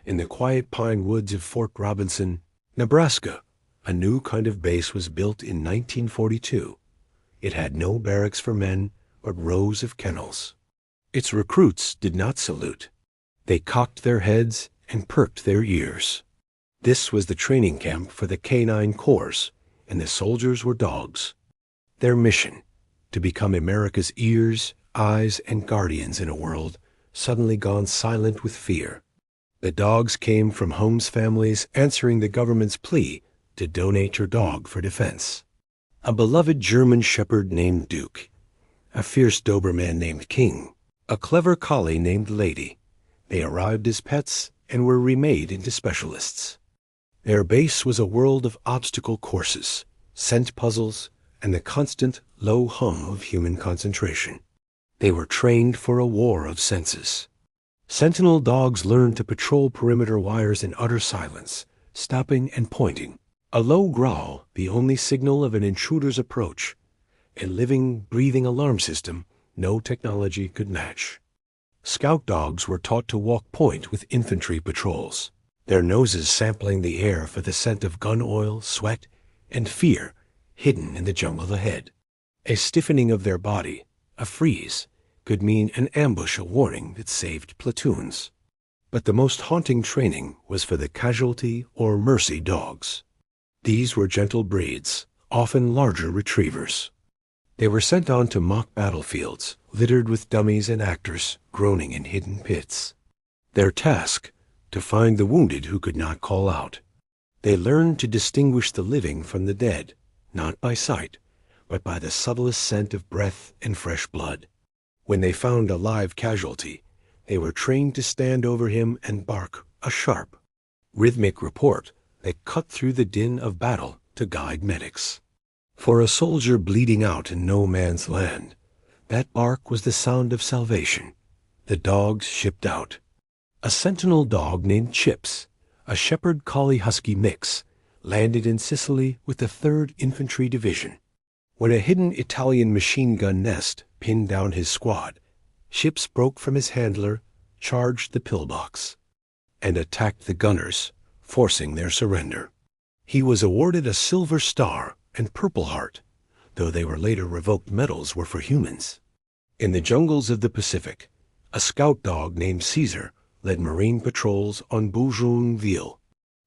In the quiet pine woods of Fort Robinson, Nebraska, a new kind of base was built in 1942. It had no barracks for men, but rows of kennels. Its recruits did not salute. They cocked their heads and perked their ears. This was the training camp for the Canine Corps, and the soldiers were dogs. Their mission, to become America's ears, eyes, and guardians in a world suddenly gone silent with fear. The dogs came from Holmes families answering the government's plea to donate your dog for defense. A beloved German shepherd named Duke, a fierce Doberman named King, a clever collie named Lady. They arrived as pets and were remade into specialists. Their base was a world of obstacle courses, scent puzzles, and the constant low hum of human concentration. They were trained for a war of senses. Sentinel dogs learned to patrol perimeter wires in utter silence, stopping and pointing. A low growl, the only signal of an intruder's approach. A living, breathing alarm system no technology could match. Scout dogs were taught to walk point with infantry patrols, their noses sampling the air for the scent of gun oil, sweat, and fear hidden in the jungle ahead. A stiffening of their body, a freeze, could mean an ambush, a warning that saved platoons. But the most haunting training was for the casualty or mercy dogs. These were gentle breeds, often larger retrievers. They were sent on to mock battlefields, littered with dummies and actors groaning in hidden pits. Their task, to find the wounded who could not call out. They learned to distinguish the living from the dead, not by sight, but by the subtlest scent of breath and fresh blood. When they found a live casualty, they were trained to stand over him and bark a sharp, rhythmic report that cut through the din of battle to guide medics. For a soldier bleeding out in no man's land, that bark was the sound of salvation. The dogs shipped out. A sentinel dog named Chips, a shepherd-collie-husky mix, landed in Sicily with the 3rd Infantry Division. When a hidden Italian machine gun nest pinned down his squad, Chips broke from his handler, charged the pillbox, and attacked the gunners, forcing their surrender. He was awarded a Silver Star and Purple Heart, though they were later revoked medals were for humans. In the jungles of the Pacific, a scout dog named Caesar led Marine patrols on Bougainville.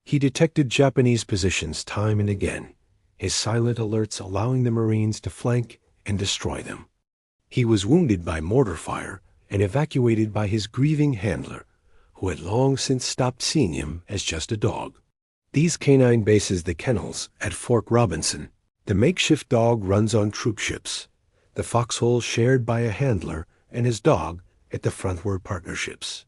He detected Japanese positions time and again, his silent alerts allowing the Marines to flank and destroy them. He was wounded by mortar fire and evacuated by his grieving handler, who had long since stopped seeing him as just a dog. These canine bases, the kennels, at Fort Robinson, the makeshift dog runs on troop ships, the foxhole shared by a handler and his dog at the frontward partnerships.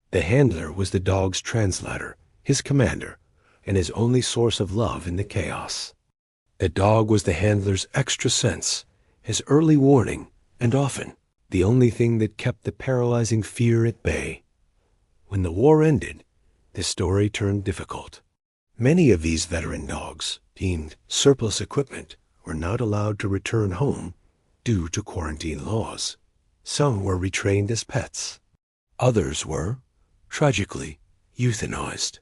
The handler was the dog's translator, his commander, and his only source of love in the chaos. The dog was the handler's extra sense, his early warning, and often the only thing that kept the paralyzing fear at bay. When the war ended, the story turned difficult. Many of these veteran dogs, deemed surplus equipment, were not allowed to return home due to quarantine laws. Some were retrained as pets. Others were, tragically, euthanized.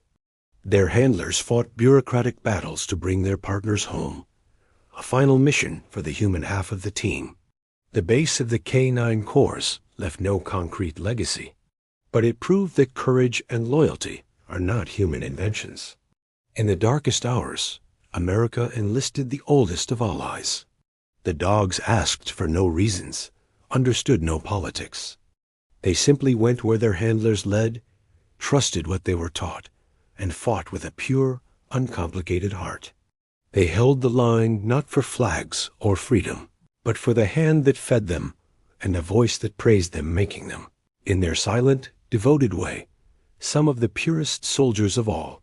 Their handlers fought bureaucratic battles to bring their partners home, a final mission for the human half of the team. The base of the Canine Corps left no concrete legacy, but it proved that courage and loyalty are not human inventions. In the darkest hours, America enlisted the oldest of allies. The dogs asked for no reasons, understood no politics. They simply went where their handlers led, trusted what they were taught, and fought with a pure, uncomplicated heart. They held the line not for flags or freedom, but for the hand that fed them and a voice that praised them making them. In their silent, devoted way, some of the purest soldiers of all,